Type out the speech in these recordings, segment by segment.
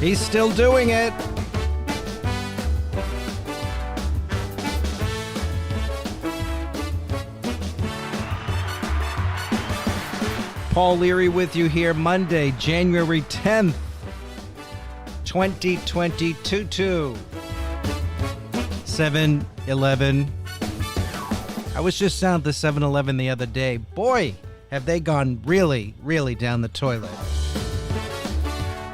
He's still doing it. Paul Leary with you here Monday, January 10th, 2022. 7-Eleven. I was just down at the 7-Eleven the other day. Boy, have they gone really, really down the toilet.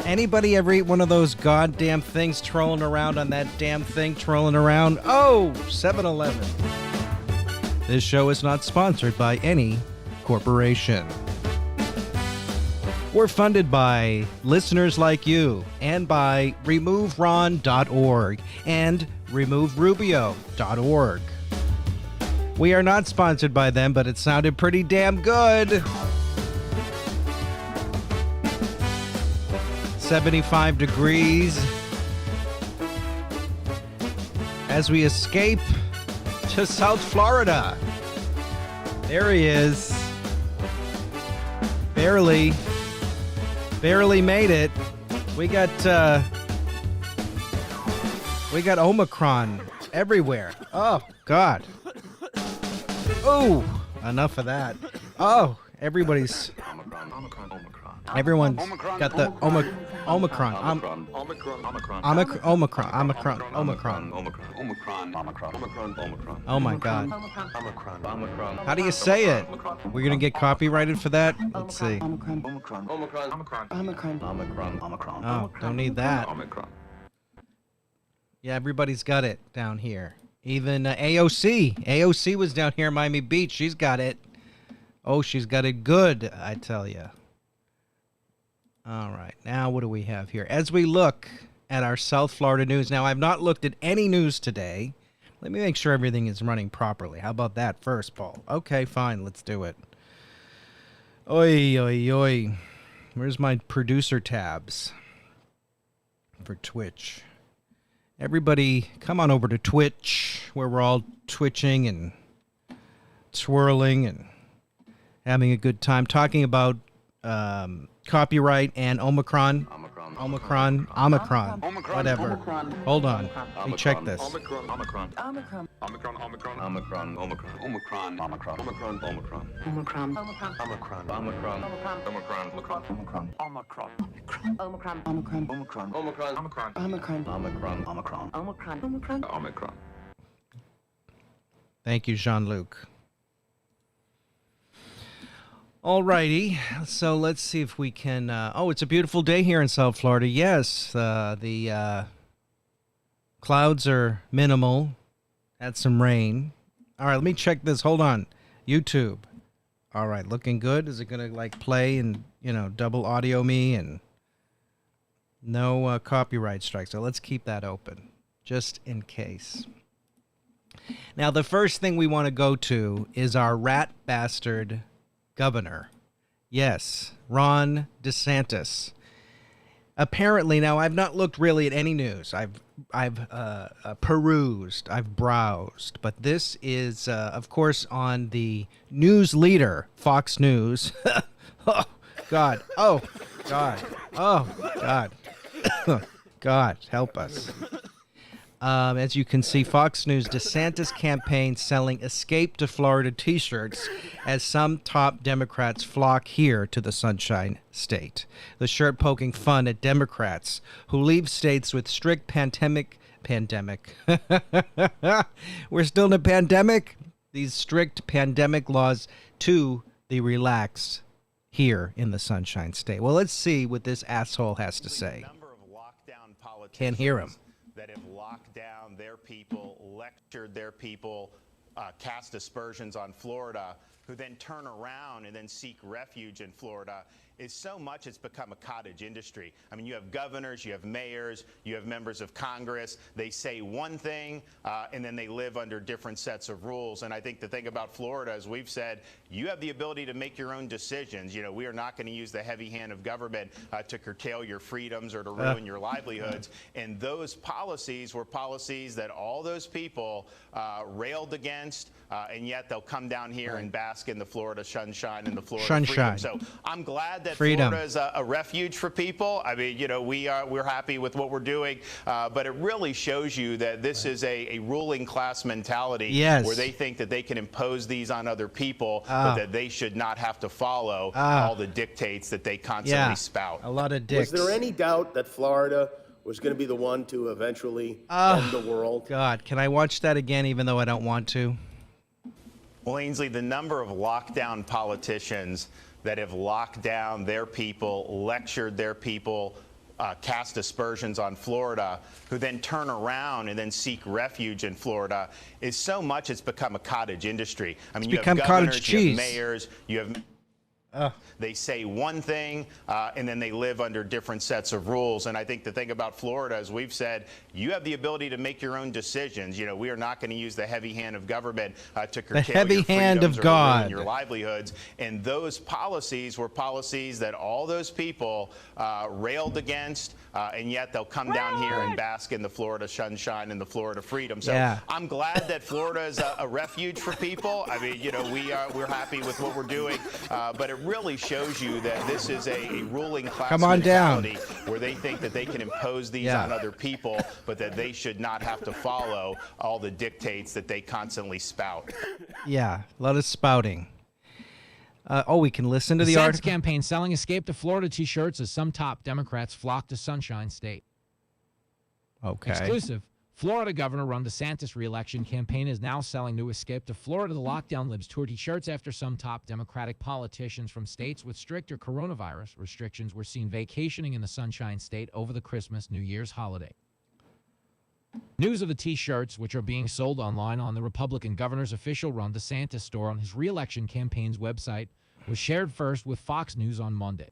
Anybody ever eat one of those goddamn things trolling around on that damn thing trolling around? Oh, 7-Eleven. This show is not sponsored by any corporation. We're funded by listeners like you and by RemoveRon.org and RemoveRubio.org. We are not sponsored by them, but it sounded pretty damn good. 75 degrees as we escape to South Florida. There he is. Barely made it. We got Omicron everywhere. Oh God. Oh, enough of that. Oh, everyone's got the Omicron. Oh my God. How do you say it? We're gonna get copyrighted for that? Let's see. Oh, don't need that. Yeah, everybody's got it down here. Even AOC. AOC was down here in Miami Beach. She's got it. Oh, she's got it good, I tell you. All right, now what do we have here? As we look at our South Florida news, now I've not looked at any news today. Let me make sure everything is running properly. How about that first, Paul? Okay, fine, let's do it. Oi, oi, oi. Where's my producer tabs for Twitch? Everybody, come on over to Twitch, where we're all twitching and twirling and having a good time, talking about copyright and Omicron, whatever. Hold on, let me check this. Thank you, Jean-Luc. Alrighty, so let's see if we can. Oh, it's a beautiful day here in South Florida. Yes, the clouds are minimal. Had some rain. All right, let me check this. Hold on, YouTube. All right, looking good. Is it gonna like play and double audio me and no copyright strike? So let's keep that open just in case. Now, the first thing we want to go to is our rat bastard governor. Yes, Ron DeSantis. Apparently, now I've not looked really at any news. I've perused, I've browsed, but this is, of course, on the news leader, Fox News. Oh God! Oh God! Oh God! God, help us. As you can see, Fox News, DeSantis campaign selling Escape to Florida t-shirts as some top Democrats flock here to the Sunshine State. The shirt poking fun at Democrats who leave states with strict pandemic. We're still in a pandemic? These strict pandemic laws to the relaxed here in the Sunshine State. Well, let's see what this asshole has to say. Can't hear him. That have locked down their people, lectured their people, cast aspersions on Florida, who then turn around and then seek refuge in Florida, is so much it's become a cottage industry. I mean, you have governors, you have mayors, you have members of Congress. They say one thing, and then they live under different sets of rules. And I think the thing about Florida, as we've said, you have the ability to make your own decisions. We are not going to use the heavy hand of government to curtail your freedoms or to ruin your livelihoods. And those policies were policies that all those people railed against, and yet they'll come down here and bask bask in the Florida sunshine and the Florida Sunshine. freedom. So I'm glad that Freedom. Florida is a refuge for people. I mean, you know, we're happy with what we're doing, but it really shows you that this is a ruling class mentality, Yes. where they think that they can impose these on other people, but that they should not have to follow all the dictates that they constantly spout. A lot of dicks. Was there any doubt that Florida was going to be the one to eventually end the world? God, can I watch that again even though I don't want to? Well, Ainsley, the number of lockdown politicians that have locked down their people, lectured their people, cast aspersions on Florida, who then turn around and then seek refuge in Florida, is so much it's become a cottage industry. I mean, you have governors, you have mayors, you have... They say one thing, and then they live under different sets of rules. And I think the thing about Florida, as we've said, you have the ability to make your own decisions. You know, we are not going to use the heavy hand of government to curtail your freedoms or ruin your livelihoods. And those policies were policies that all those people railed against, and yet they'll come down here and bask in the Florida sunshine and the Florida freedom. So I'm glad that Florida is a refuge for people. I mean, you know, we're happy with what we're doing, but it really shows you that this is a ruling class mentality where they think that they can impose these on other people, but that they should not have to follow all the dictates that they constantly spout. Yeah, a lot of spouting. We can listen to the DeSantis article. campaign selling Escape to Florida T-shirts as some top Democrats flock to Sunshine State. Okay. Exclusive. Florida Governor Ron DeSantis re-election campaign is now selling new Escape to Florida the Lockdown Libs tour T-shirts after some top Democratic politicians from states with stricter coronavirus restrictions were seen vacationing in the Sunshine State over the Christmas-New Year's holiday. News of the T-shirts, which are being sold online on the Republican governor's official Ron DeSantis store on his re-election campaign's website, was shared first with Fox News on Monday.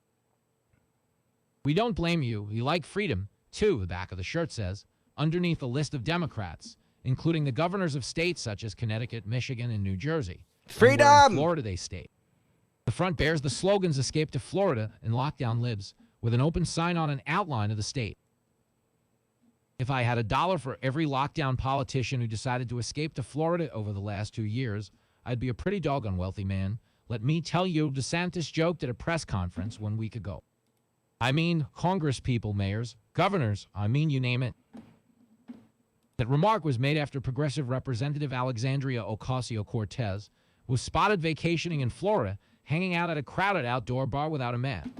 "We don't blame you. You like freedom, too," the back of the shirt says, underneath a list of Democrats, including the governors of states such as Connecticut, Michigan, and New Jersey. Freedom! And where in Florida they state. The front bears the slogans "Escape to Florida" and "Lockdown Libs," with an open sign on an outline of the state. "If I had $1 for every lockdown politician who decided to escape to Florida over the last 2 years, I'd be a pretty doggone wealthy man. Let me tell you," DeSantis joked at a press conference 1 week ago. "I mean, Congress people, mayors, governors, I mean, you name it." That remark was made after Progressive Representative Alexandria Ocasio-Cortez was spotted vacationing in Florida, hanging out at a crowded outdoor bar without a mask.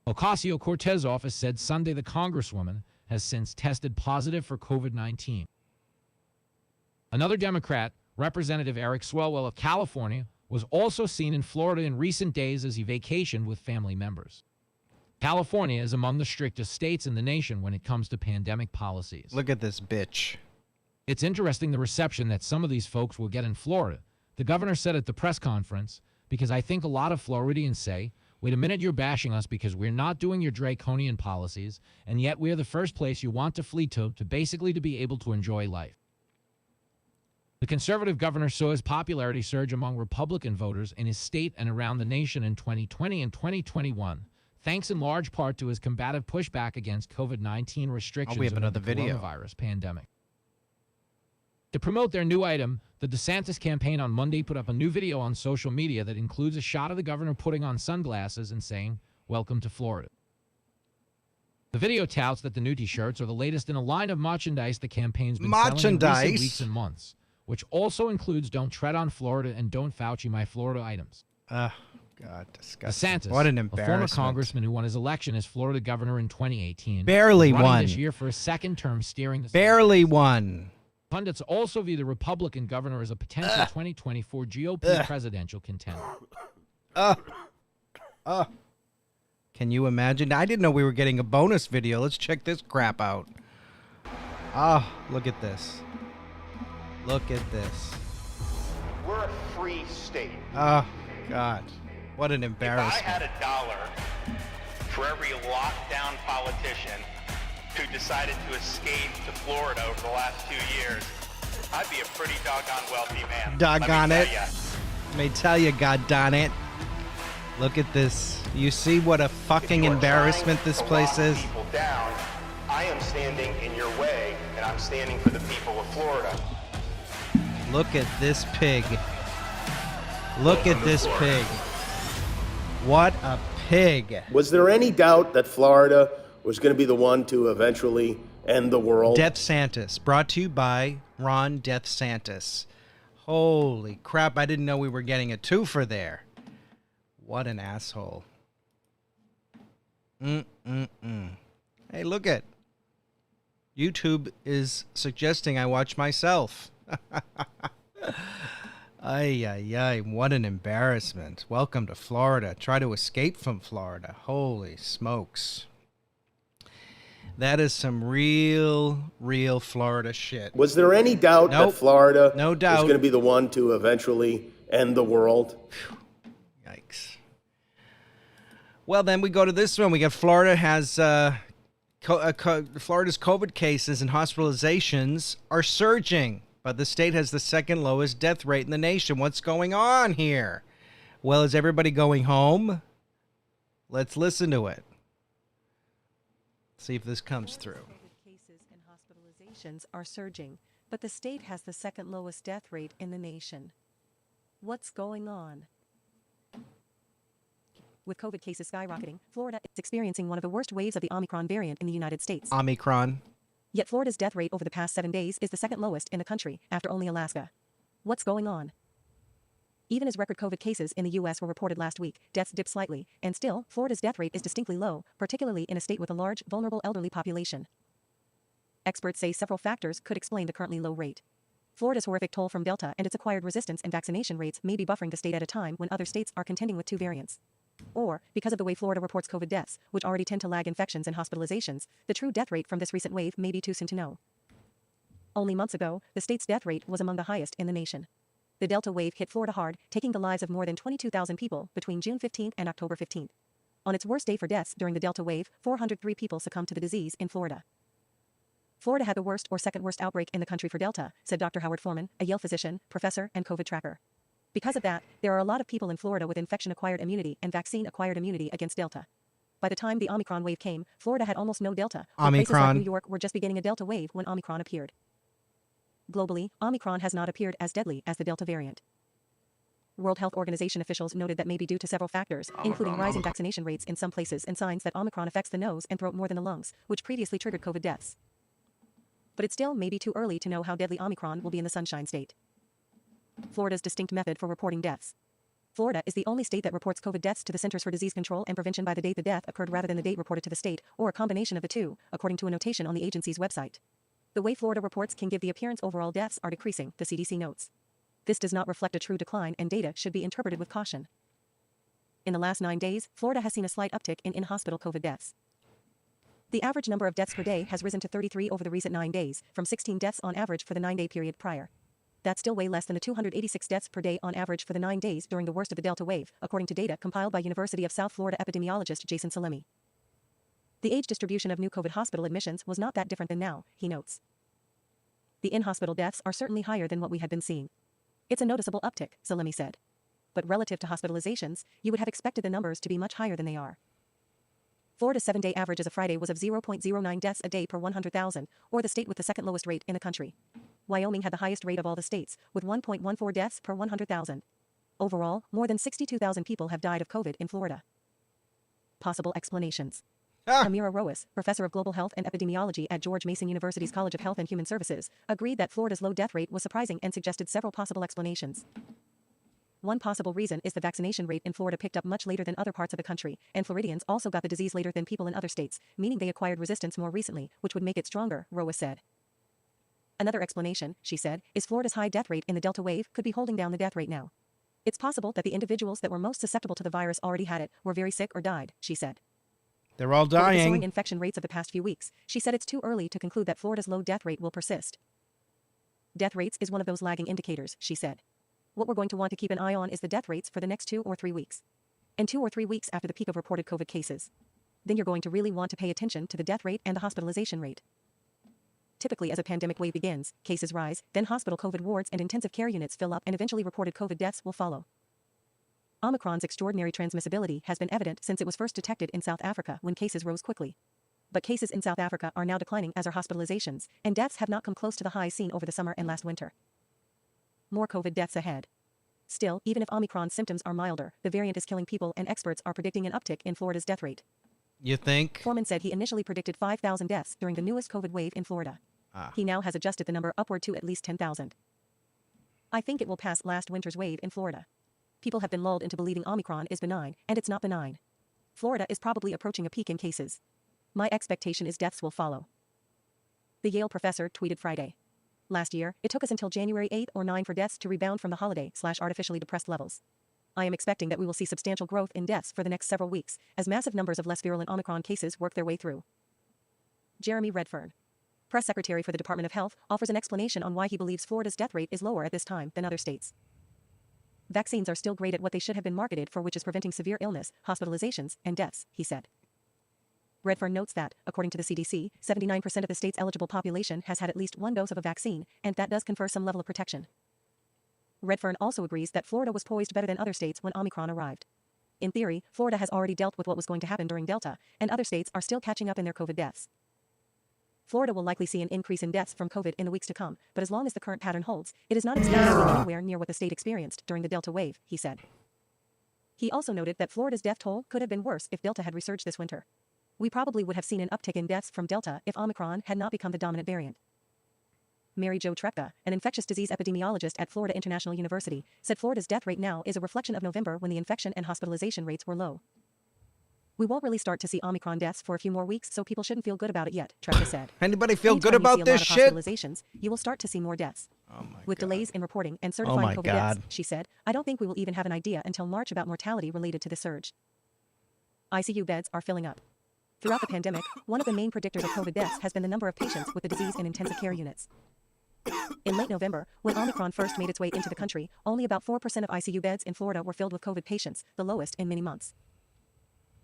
Ocasio-Cortez's office said Sunday the Congresswoman has since tested positive for COVID-19. Another Democrat, Representative Eric Swalwell of California, was also seen in Florida in recent days as he vacationed with family members. California is among the strictest states in the nation when it comes to pandemic policies. Look at this bitch. It's interesting the reception that some of these folks will get in Florida. The governor said at the press conference, "Because I think a lot of Floridians say, wait a minute, you're bashing us because we're not doing your draconian policies, and yet we're the first place you want to flee to basically to be able to enjoy life." The conservative governor saw his popularity surge among Republican voters in his state and around the nation in 2020 and 2021, thanks in large part to his combative pushback against COVID-19 restrictions we have amid another the video. coronavirus pandemic. To promote their new item, the DeSantis campaign on Monday put up a new video on social media that includes a shot of the governor putting on sunglasses and saying, "Welcome to Florida." The video touts that the new T-shirts are the latest in a line of merchandise the campaign's been selling in recent weeks and months, which also includes "Don't Tread on Florida" and "Don't Fauci my Florida" items. God, disgusting. DeSantis, What an a former embarrassment. congressman who won his election as Florida governor in 2018, Barely is running won. this year for a second term steering the Barely won. Pundits also view the Republican governor as a potential 2024 GOP presidential contender. Can you imagine? I didn't know we were getting a bonus video. Let's check this crap out. Look at this. Look at this. We're a free state. Oh, God. What an If I embarrassment. had $1 for every lockdown politician who decided to escape to Florida over the last 2 years, I'd be a pretty doggone wealthy man. Doggone Let it. me tell ya. Let me tell you, God darn it. Look at this. You see what a fucking You are embarrassment trying this to place lock is? people down. I am standing in your way, and I'm standing for the people of Florida. Look at this pig. Look at this pig. What a pig. Was there any doubt that Florida was going to be the one to eventually end the world? DeSantis, brought to you by Ron DeSantis. Holy crap, I didn't know we were getting a twofer there. What an asshole. Hey, look at. YouTube is suggesting I watch myself. Ay, ay, ay, what an embarrassment. Welcome to Florida. Try to escape from Florida. Holy smokes. That is some real Florida shit. Was there any doubt Nope. that Florida No was doubt. going to be the one to eventually end the world? Yikes. Well, then we go to this one. We got Florida has Florida's COVID cases and hospitalizations are surging, but the state has the second lowest death rate in the nation. What's going on here? Well, is everybody going home? Let's listen to it. See if this comes through. COVID cases and hospitalizations are surging, but the state has the second lowest death rate in the nation. What's going on? With COVID cases skyrocketing, Florida is experiencing one of the worst waves of the Omicron variant in the United States. Omicron. Yet Florida's death rate over the past 7 days is the second lowest in the country, after only Alaska. What's going on? Even as record COVID cases in the U.S. were reported last week, deaths dipped slightly, and still, Florida's death rate is distinctly low, particularly in a state with a large, vulnerable elderly population. Experts say several factors could explain the currently low rate. Florida's horrific toll from Delta and its acquired resistance and vaccination rates may be buffering the state at a time when other states are contending with two variants. Or, because of the way Florida reports COVID deaths, which already tend to lag infections and hospitalizations, the true death rate from this recent wave may be too soon to know. Only months ago, the state's death rate was among the highest in the nation. The Delta wave hit Florida hard, taking the lives of more than 22,000 people between June 15th and October 15th. On its worst day for deaths during the Delta wave, 403 people succumbed to the disease in Florida. Florida had the worst or second worst outbreak in the country for Delta, said Dr. Howard Foreman, a Yale physician, professor, and COVID tracker. Because of that, there are a lot of people in Florida with infection-acquired immunity and vaccine-acquired immunity against Delta. By the time the Omicron wave came, Florida had almost no Delta, while places like New York were just beginning a Delta wave when Omicron appeared. Globally, Omicron has not appeared as deadly as the Delta variant. World Health Organization officials noted that may be due to several factors, including rising vaccination rates in some places and signs that Omicron affects the nose and throat more than the lungs, which previously triggered COVID deaths. But it still may be too early to know how deadly Omicron will be in the Sunshine State. Florida's distinct method for reporting deaths. Florida is the only state that reports COVID deaths to the Centers for Disease Control and Prevention by the date the death occurred rather than the date reported to the state, or a combination of the two, according to a notation on the agency's website. The way Florida reports can give the appearance overall deaths are decreasing, the CDC notes. This does not reflect a true decline, and data should be interpreted with caution. In the last 9 days, Florida has seen a slight uptick in in-hospital COVID deaths. The average number of deaths per day has risen to 33 over the recent 9 days, from 16 deaths on average for the 9-day period prior. That's still way less than the 286 deaths per day on average for the 9 days during the worst of the Delta wave, according to data compiled by University of South Florida epidemiologist Jason Salemi. The age distribution of new COVID hospital admissions was not that different than now, he notes. The in-hospital deaths are certainly higher than what we had been seeing. It's a noticeable uptick, Salemi said. But relative to hospitalizations, you would have expected the numbers to be much higher than they are. Florida's 7-day average as of Friday was of 0.09 deaths a day per 100,000, or the state with the second lowest rate in the country. Wyoming had the highest rate of all the states, with 1.14 deaths per 100,000. Overall, more than 62,000 people have died of COVID in Florida. Possible explanations. Amira Roas, professor of global health and epidemiology at George Mason University's College of Health and Human Services, agreed that Florida's low death rate was surprising and suggested several possible explanations. One possible reason is the vaccination rate in Florida picked up much later than other parts of the country, and Floridians also got the disease later than people in other states, meaning they acquired resistance more recently, which would make it stronger, Roas said. Another explanation, she said, is Florida's high death rate in the Delta wave could be holding down the death rate now. It's possible that the individuals that were most susceptible to the virus already had it, were very sick or died, she said. They're all Over the soaring dying. infection rates of the past few weeks, she said it's too early to conclude that Florida's low death rate will persist. Death rates is one of those lagging indicators, she said. What we're going to want to keep an eye on is the death rates for the next 2 or 3 weeks. And 2 or 3 weeks after the peak of reported COVID cases. Then you're going to really want to pay attention to the death rate and the hospitalization rate. Typically, as a pandemic wave begins, cases rise, then hospital COVID wards and intensive care units fill up, and eventually reported COVID deaths will follow. Omicron's extraordinary transmissibility has been evident since it was first detected in South Africa when cases rose quickly. But cases in South Africa are now declining, as are hospitalizations, and deaths have not come close to the highs seen over the summer and last winter. More COVID deaths ahead. Still, even if Omicron's symptoms are milder, the variant is killing people and experts are predicting an uptick in Florida's death rate. You think? Foreman said he initially predicted 5,000 deaths during the newest COVID wave in Florida. He now has adjusted the number upward to at least 10,000. I think it will pass last winter's wave in Florida. People have been lulled into believing Omicron is benign, and it's not benign. Florida is probably approaching a peak in cases. My expectation is deaths will follow. The Yale professor tweeted Friday. Last year, it took us until January 8 or 9 for deaths to rebound from the holiday/artificially depressed levels. I am expecting that we will see substantial growth in deaths for the next several weeks, as massive numbers of less virulent Omicron cases work their way through. Jeremy Redfern, press secretary for the Department of Health, offers an explanation on why he believes Florida's death rate is lower at this time than other states. Vaccines are still great at what they should have been marketed for, which is preventing severe illness, hospitalizations, and deaths, he said. Redfern notes that, according to the CDC, 79% of the state's eligible population has had at least one dose of a vaccine, and that does confer some level of protection. Redfern also agrees that Florida was poised better than other states when Omicron arrived. In theory, Florida has already dealt with what was going to happen during Delta, and other states are still catching up in their COVID deaths. Florida will likely see an increase in deaths from COVID in the weeks to come, but as long as the current pattern holds, it is not expected to be anywhere near what the state experienced during the Delta wave, he said. He also noted that Florida's death toll could have been worse if Delta had resurged this winter. We probably would have seen an uptick in deaths from Delta if Omicron had not become the dominant variant. Mary Jo Trepka, an infectious disease epidemiologist at Florida International University, said Florida's death rate now is a reflection of November when the infection and hospitalization rates were low. We won't really start to see Omicron deaths for a few more weeks, so people shouldn't feel good about it yet, Trepka said. Anybody feel Anytime good you about see a this lot of shit? hospitalizations, you will start to see more deaths. Oh my With God. delays in reporting and my certifying COVID deaths, God. she said, I don't think we will even have an idea until March about mortality related to the surge. ICU beds are filling up. Throughout the pandemic, one of the main predictors of COVID deaths has been the number of patients with the disease in intensive care units. In late November, when Omicron first made its way into the country, only about 4% of ICU beds in Florida were filled with COVID patients, the lowest in many months.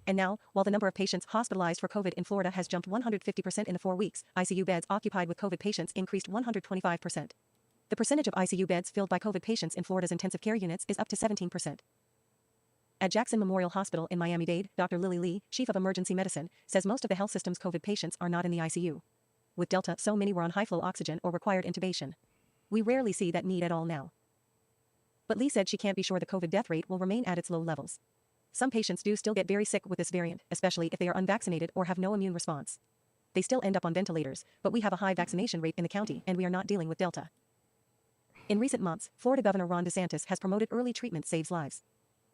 And now, while the number of patients hospitalized for COVID in Florida has jumped 150% in the 4 weeks, ICU beds occupied with COVID patients increased 125%. The percentage of ICU beds filled by COVID patients in Florida's intensive care units is up to 17%. At Jackson Memorial Hospital in Miami-Dade, Dr. Lily Lee, chief of emergency medicine, says most of the health system's COVID patients are not in the ICU. With Delta, so many were on high-flow oxygen or required intubation. We rarely see that need at all now. But Lee said she can't be sure the COVID death rate will remain at its low levels. Some patients do still get very sick with this variant, especially if they are unvaccinated or have no immune response. They still end up on ventilators, but we have a high vaccination rate in the county and we are not dealing with Delta. In recent months, Florida Governor Ron DeSantis has promoted early treatment saves lives,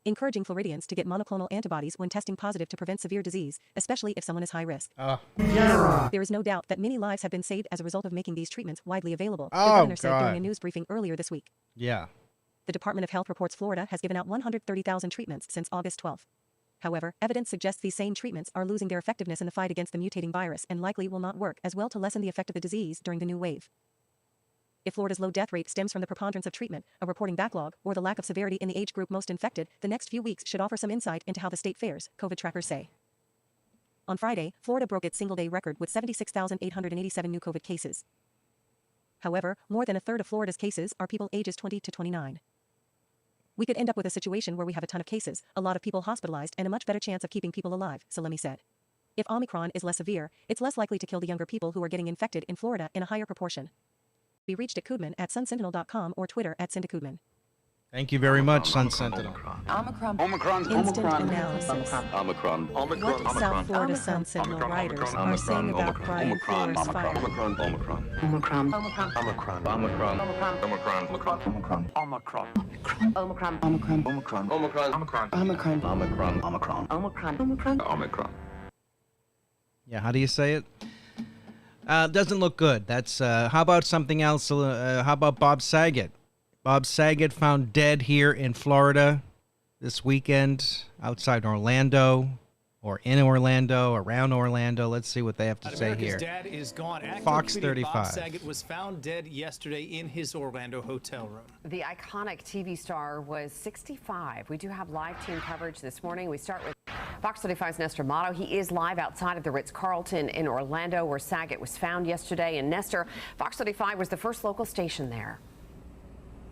encouraging Floridians to get monoclonal antibodies when testing positive to prevent severe disease, especially if someone is high risk. There is no doubt that many lives have been saved as a result of making these treatments widely available, the governor said during a news briefing earlier this week. Yeah. The Department of Health reports Florida has given out 130,000 treatments since August 12. However, evidence suggests these same treatments are losing their effectiveness in the fight against the mutating virus and likely will not work as well to lessen the effect of the disease during the new wave. If Florida's low death rate stems from the preponderance of treatment, a reporting backlog, or the lack of severity in the age group most infected, the next few weeks should offer some insight into how the state fares, COVID trackers say. On Friday, Florida broke its single-day record with 76,887 new COVID cases. However, more than a third of Florida's cases are people ages 20 to 29. We could end up with a situation where we have a ton of cases, a lot of people hospitalized, and a much better chance of keeping people alive, Salemi said. If Omicron is less severe, it's less likely to kill the younger people who are getting infected in Florida in a higher proportion. Be reached at Koodman at sunsentinel.com or Twitter at Cinda Thank you very much, Sun Sentinel. Instant analysis. Omicron. What South Florida Sun Sentinel writers are saying about Brian Flores fire. Yeah, how do you say it? Doesn't look good. That's how about something else? How about Bob Saget? Bob Saget found dead here in Florida this weekend, outside Orlando, or in Orlando, around Orlando. Let's see what they have to say here. America's dad is gone. Fox Tweeted 35. Bob Saget was found dead yesterday in his Orlando hotel room. The iconic TV star was 65. We do have live team coverage this morning. We start with Fox 35's Nestor Motto. He is live outside of the Ritz-Carlton in Orlando, where Saget was found yesterday. And Nestor, Fox 35 was the first local station there.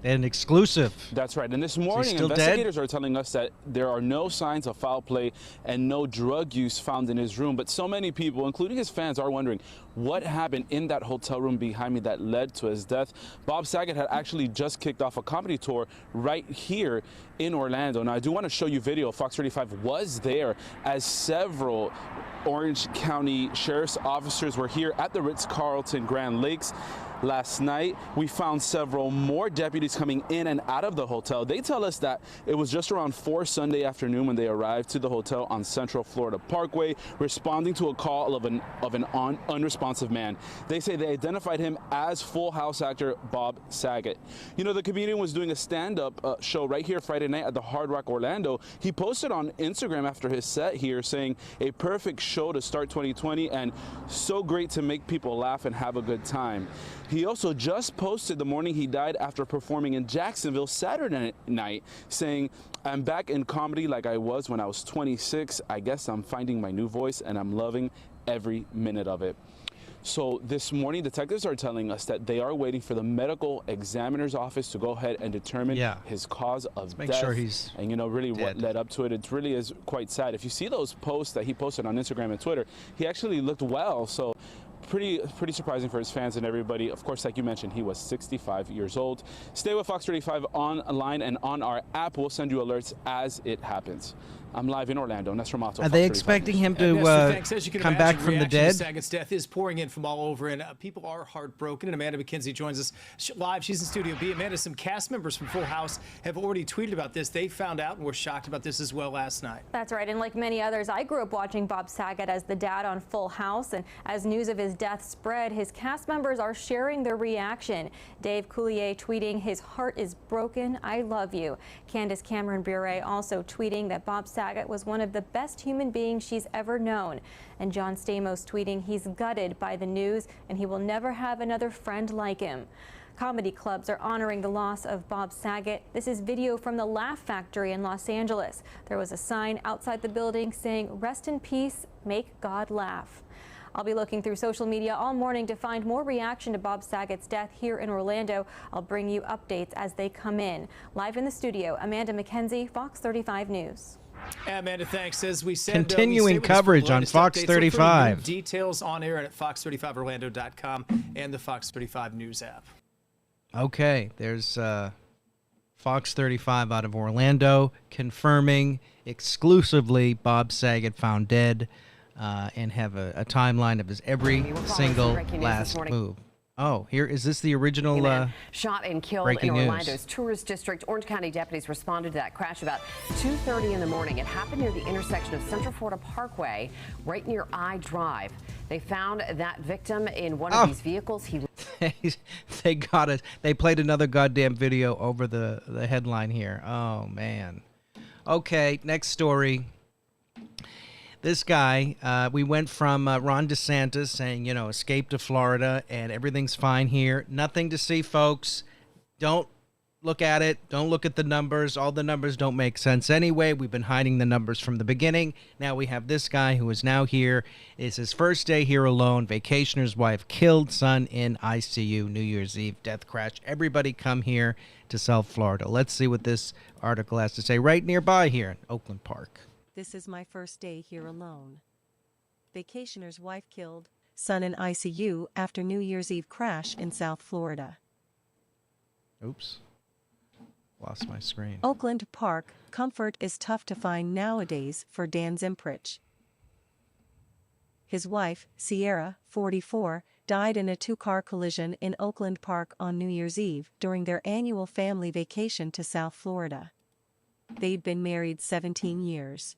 An exclusive. That's right. And this morning, still investigators are telling us that there are no signs of foul play and no drug use found in his room. But so many people, including his fans, are wondering what happened in that hotel room behind me that led to his death. Bob Saget had actually just kicked off a comedy tour right here in Orlando. Now, I do want to show you video. Fox 35 was there as several Orange County Sheriff's officers were here at the Ritz-Carlton Grand Lakes. Last night, we found several more deputies coming in and out of the hotel. They tell us that it was just around 4 Sunday afternoon when they arrived to the hotel on Central Florida Parkway, responding to a call of an unresponsive man. They say they identified him as Full House actor Bob Saget. You know, the comedian was doing a stand-up show right here Friday night at the Hard Rock Orlando. He posted on Instagram after his set here saying, "A perfect show to start 2020 and so great to make people laugh and have a good time." He also just posted the morning he died after performing in Jacksonville Saturday night, saying, "I'm back in comedy like I was when I was 26. I guess I'm finding my new voice and I'm loving every minute of it." So this morning, detectives are telling us that they are waiting for the medical examiner's office to go ahead and determine his cause of death. Make sure he's and, you know, really dead. what led up to it. It really is quite sad. If you see those posts that he posted on Instagram and Twitter, he actually looked well. So pretty surprising for his fans and everybody. Of course, like you mentioned, he was 65 years old. Stay with Fox 35 online and on our app. We'll send you alerts as it happens. I'm live in Orlando. Nestor Mato. Are they expecting him to come back from the dead? Saget's death is pouring in from all over, and people are heartbroken. And Amanda McKenzie joins us live. She's in Studio B. Amanda, some cast members from Full House have already tweeted about this. They found out and were shocked about this as well last night. That's right. And like many others, I grew up watching Bob Saget as the dad on Full House. And as news of his death spread, his cast members are sharing their reaction. Dave Coulier tweeting, "His heart is broken. I love you." Candace Cameron Bure also tweeting that Bob Saget was one of the best human beings she's ever known. And John Stamos tweeting he's gutted by the news and he will never have another friend like him. Comedy clubs are honoring the loss of Bob Saget. This is video from the Laugh Factory in Los Angeles. There was a sign outside the building saying, "Rest in peace, make God laugh." I'll be looking through social media all morning to find more reaction to Bob Saget's death here in Orlando. I'll bring you updates as they come in. Live in the studio, Amanda McKenzie, Fox 35 News. Amanda, thanks. As we said, continuing coverage on Fox 35. Details on air and at fox35orlando.com and the Fox 35 News app. Okay, there's Fox 35 out of Orlando confirming exclusively Bob Saget found dead. And have a timeline of his every single last move. Oh, here is this the original shot and killed breaking in news. Orlando's tourist district. Orange County deputies responded to that crash about 2:30 in the morning. It happened near the intersection of Central Florida Parkway, right near I Drive. They found that victim in one of these vehicles. They got it. They played another goddamn video over the headline here. Oh man. Okay, next story. This guy, we went from Ron DeSantis saying, you know, escape to Florida and everything's fine here. Nothing to see, folks. Don't look at it. Don't look at the numbers. All the numbers don't make sense anyway. We've been hiding the numbers from the beginning. Now we have this guy who is now here. It's his first day here alone. Vacationer's wife killed, son in ICU. New Year's Eve death crash. Everybody come here to South Florida. Let's see what this article has to say right nearby here in Oakland Park. This is my first day here alone. Vacationer's wife killed, son in ICU after New Year's Eve crash in South Florida. Oops. Lost my screen. Oakland Park, comfort is tough to find nowadays for Dan Zimprich. His wife, Sierra, 44, died in a two-car collision in Oakland Park on New Year's Eve during their annual family vacation to South Florida. They'd been married 17 years.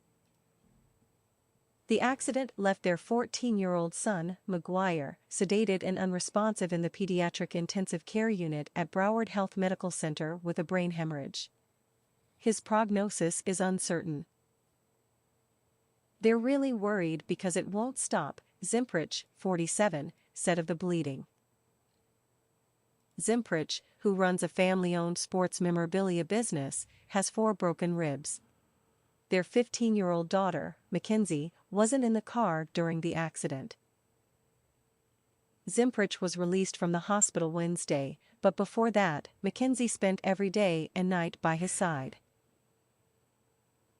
The accident left their 14-year-old son, McGuire, sedated and unresponsive in the pediatric intensive care unit at Broward Health Medical Center with a brain hemorrhage. His prognosis is uncertain. They're really worried because it won't stop, Zimprich, 47, said of the bleeding. Zimprich, who runs a family-owned sports memorabilia business, has 4 broken ribs. Their 15-year-old daughter, Mackenzie, wasn't in the car during the accident. Zimprich was released from the hospital Wednesday, but before that, Mackenzie spent every day and night by his side.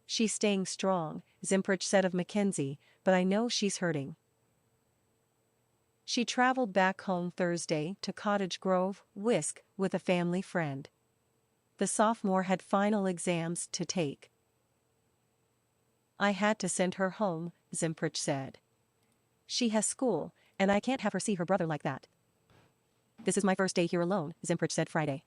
"She's staying strong," Zimprich said of Mackenzie, "but I know she's hurting." She traveled back home Thursday to Cottage Grove, Wisc, with a family friend. The sophomore had final exams to take. "I had to send her home," Zimprich said. "She has school, and I can't have her see her brother like that." "This is my first day here alone," Zimprich said Friday.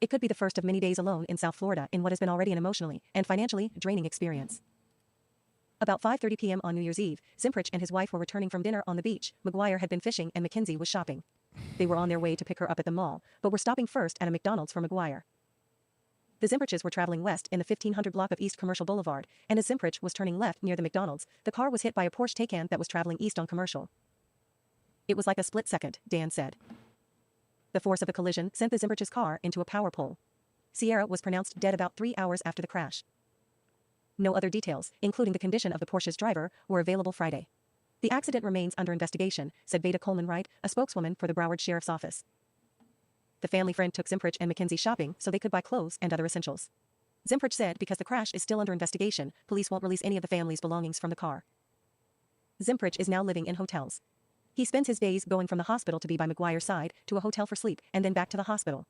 It could be the first of many days alone in South Florida in what has been already an emotionally and financially draining experience. About 5:30 p.m. on New Year's Eve, Zimprich and his wife were returning from dinner on the beach. McGuire had been fishing and Mackenzie was shopping. They were on their way to pick her up at the mall, but were stopping first at a McDonald's for McGuire. The Zimpriches were traveling west in the 1500 block of East Commercial Boulevard, and as Zimprich was turning left near the McDonald's, the car was hit by a Porsche Taycan that was traveling east on Commercial. "It was like a split second," Dan said. The force of the collision sent the Zimprich's car into a power pole. Sierra was pronounced dead about 3 hours after the crash. No other details, including the condition of the Porsche's driver, were available Friday. "The accident remains under investigation," said Veda Coleman-Wright, a spokeswoman for the Broward Sheriff's Office. The family friend took Zimprich and Mackenzie shopping so they could buy clothes and other essentials. Zimprich said because the crash is still under investigation, police won't release any of the family's belongings from the car. Zimprich is now living in hotels. He spends his days going from the hospital to be by McGuire's side to a hotel for sleep and then back to the hospital.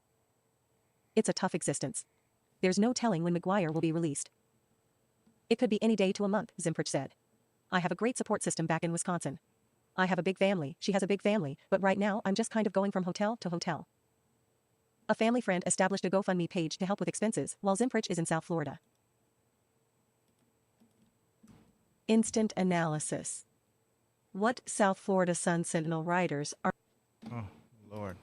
"It's a tough existence. There's no telling when McGuire will be released. It could be any day to a month," Zimprich said. "I have a great support system back in Wisconsin. I have a big family, she has a big family, but right now I'm just kind of going from hotel to hotel." A family friend established a GoFundMe page to help with expenses while Zimprich is in South Florida. Instant analysis. What South Florida Sun-Sentinel writers are... Oh, Lord.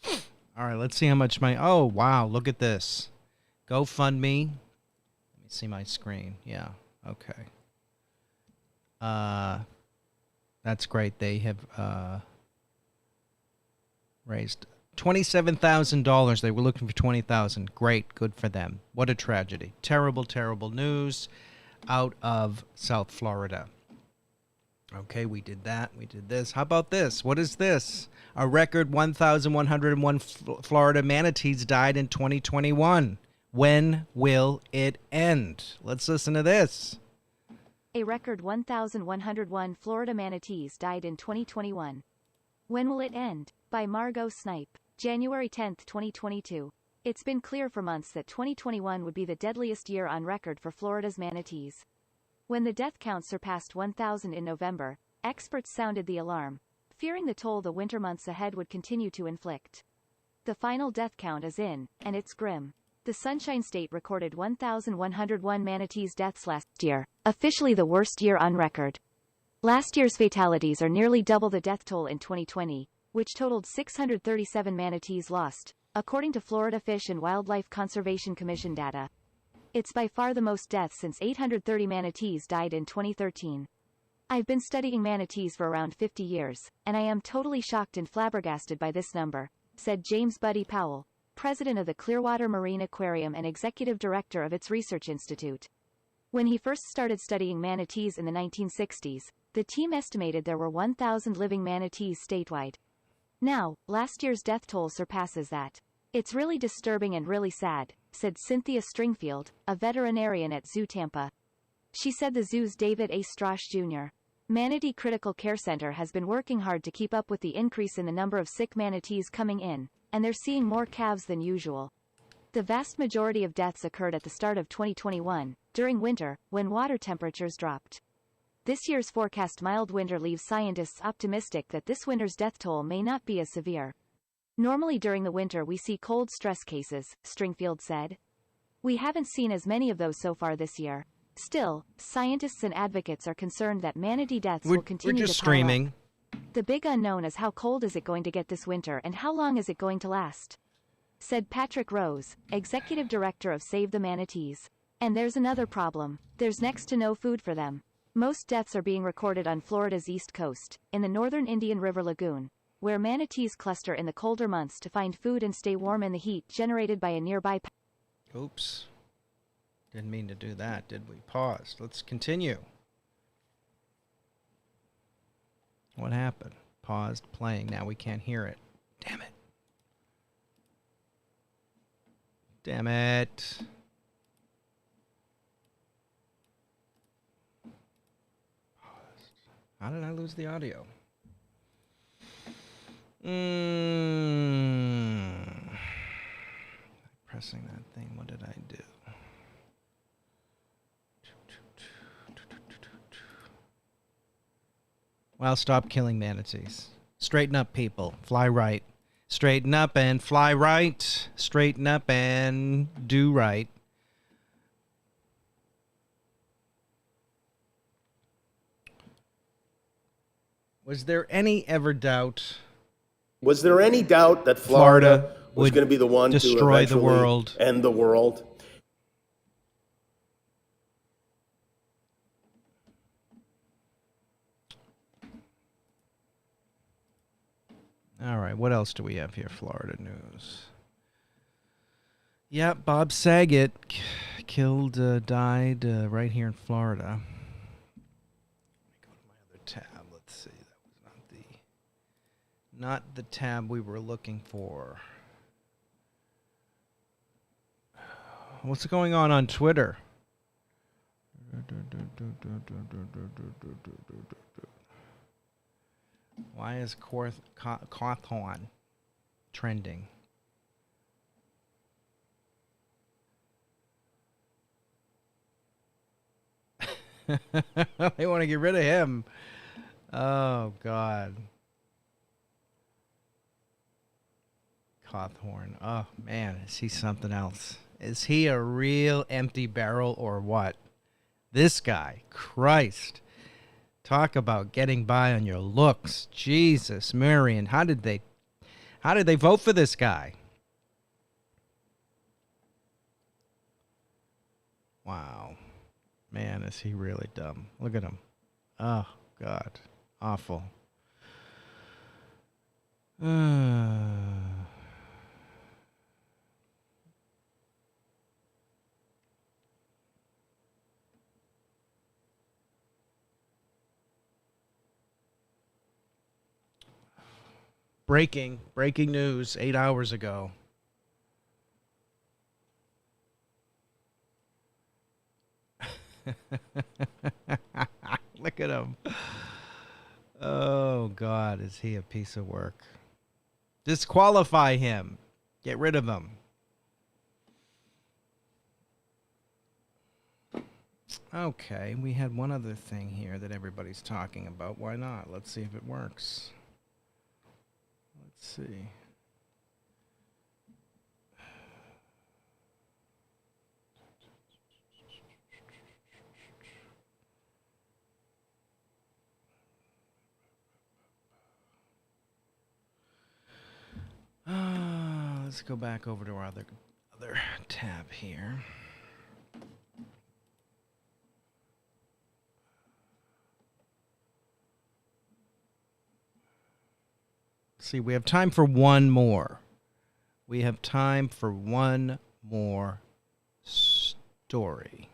All right, let's see how much my... Oh, wow, look at this. GoFundMe. Let me see my screen. Yeah, okay. That's great. They have raised $27,000. They were looking for $20,000. Great, good for them. What a tragedy. Terrible, terrible news out of South Florida. Okay, we did that. We did this. How about this? What is this? A record 1,101 Florida manatees died in 2021. When will it end? Let's listen to this. A record 1,101 Florida manatees died in 2021. When will it end? By Margot Snipe. January 10, 2022. It's been clear for months that 2021 would be the deadliest year on record for Florida's manatees. When the death count surpassed 1,000 in November, experts sounded the alarm, fearing the toll the winter months ahead would continue to inflict. The final death count is in, and it's grim. The Sunshine State recorded 1,101 manatees deaths last year, officially the worst year on record. Last year's fatalities are nearly double the death toll in 2020, which totaled 637 manatees lost, according to Florida Fish and Wildlife Conservation Commission data. It's by far the most deaths since 830 manatees died in 2013. I've been studying manatees for around 50 years, and I am totally shocked and flabbergasted by this number, said James Buddy Powell, president of the Clearwater Marine Aquarium and executive director of its research institute. When he first started studying manatees in the 1960s, the team estimated there were 1,000 living manatees statewide. Now, last year's death toll surpasses that. "It's really disturbing and really sad," said Cynthia Stringfield, a veterinarian at Zoo Tampa. She said the zoo's David A. Strauch Jr. Manatee Critical Care Center has been working hard to keep up with the increase in the number of sick manatees coming in, and they're seeing more calves than usual. The vast majority of deaths occurred at the start of 2021, during winter, when water temperatures dropped. This year's forecast mild winter leaves scientists optimistic that this winter's death toll may not be as severe. "Normally during the winter we see cold stress cases," Stringfield said. "We haven't seen as many of those so far this year. Still, scientists and advocates are concerned that manatee deaths will continue we're just to pile streaming. up. The big unknown is how cold is it going to get this winter and how long is it going to last?" said Patrick Rose, executive director of Save the Manatees. "And there's another problem. There's next to no food for them. Most deaths are being recorded on Florida's east coast, in the northern Indian River Lagoon, where manatees cluster in the colder months to find food and stay warm in the heat generated by a nearby... Oops. Didn't mean to do that, did we? Pause. Let's continue. What happened? Paused, playing. Now we can't hear it. Damn it. Damn it. How did I lose the audio? Pressing that thing. What did I do? Well, stop killing manatees. Straighten up, people. Fly right. Straighten up and fly right. Straighten up and do right. Was there any ever doubt? Was there any doubt that Florida was going to be the one to destroy eventually the world? End the world? All right, what else do we have here? Florida news. Yep, Bob Saget died right here in Florida. Let me go to my other tab. Let's see. That was not the tab we were looking for. What's going on Twitter? Why is Cawthorn trending? They want to get rid of him. Oh, God. Cawthorn. Oh, man, is he something else? Is he a real empty barrel or what? This guy, Christ. Talk about getting by on your looks. Jesus, Marion, how did they vote for this guy? Wow. Man, is he really dumb. Look at him. Oh, God. Awful. Breaking news 8 hours ago. Look at him. Oh, God, is he a piece of work? Disqualify him. Get rid of him. Okay, we had one other thing here that everybody's talking about. Why not? Let's see if it works. Let's see. Let's go back over to our other tab here. See, we have time for one more. We have time for one more story.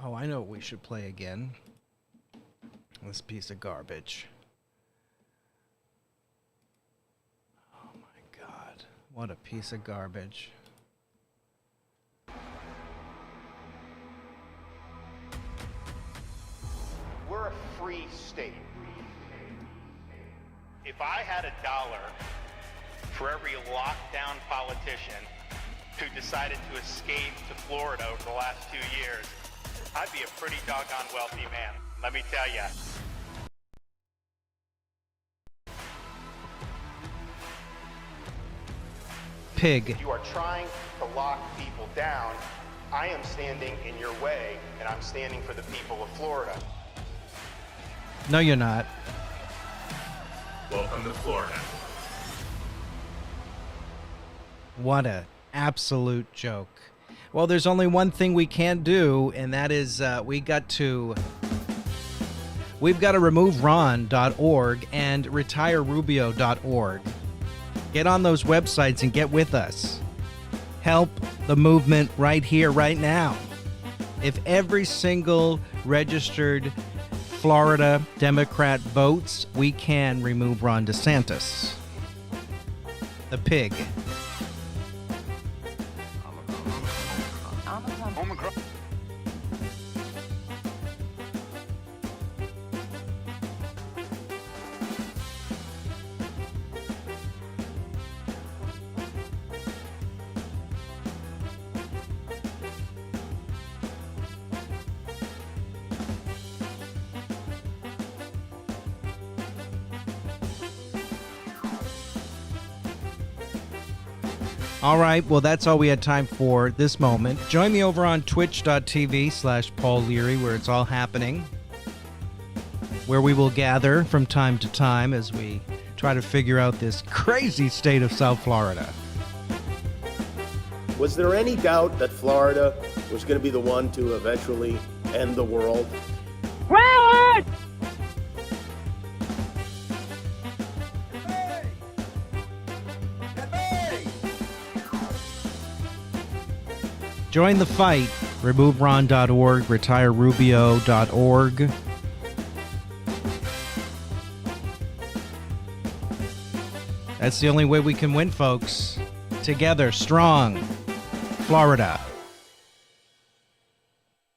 Oh, I know what we should play again. This piece of garbage. Oh my God. What a piece of garbage. We're a free state. If I had $1 for every lockdown politician who decided to escape to Florida over the last 2 years, I'd be a pretty doggone wealthy man, let me tell you. Pig. If you are trying to lock people down, I am standing in your way, and I'm standing for the people of Florida. No, you're not. Welcome to Florida. What an absolute joke. Well, there's only one thing we can't do, and that is we've got to remove Ron.org and retirerubio.org. Get on those websites and get with us. Help the movement right here, right now. If every single registered Florida Democrat votes, we can remove Ron DeSantis. The pig. All right, well, that's all we had time for this moment. Join me over on twitch.tv/Paul Leary, where it's all happening, where we will gather from time to time as we try to figure out this crazy state of South Florida. Was there any doubt that Florida was going to be the one to eventually end the world? Rally! Join the fight. RemoveRon.org, RetireRubio.org. That's the only way we can win, folks. Together, strong. Florida.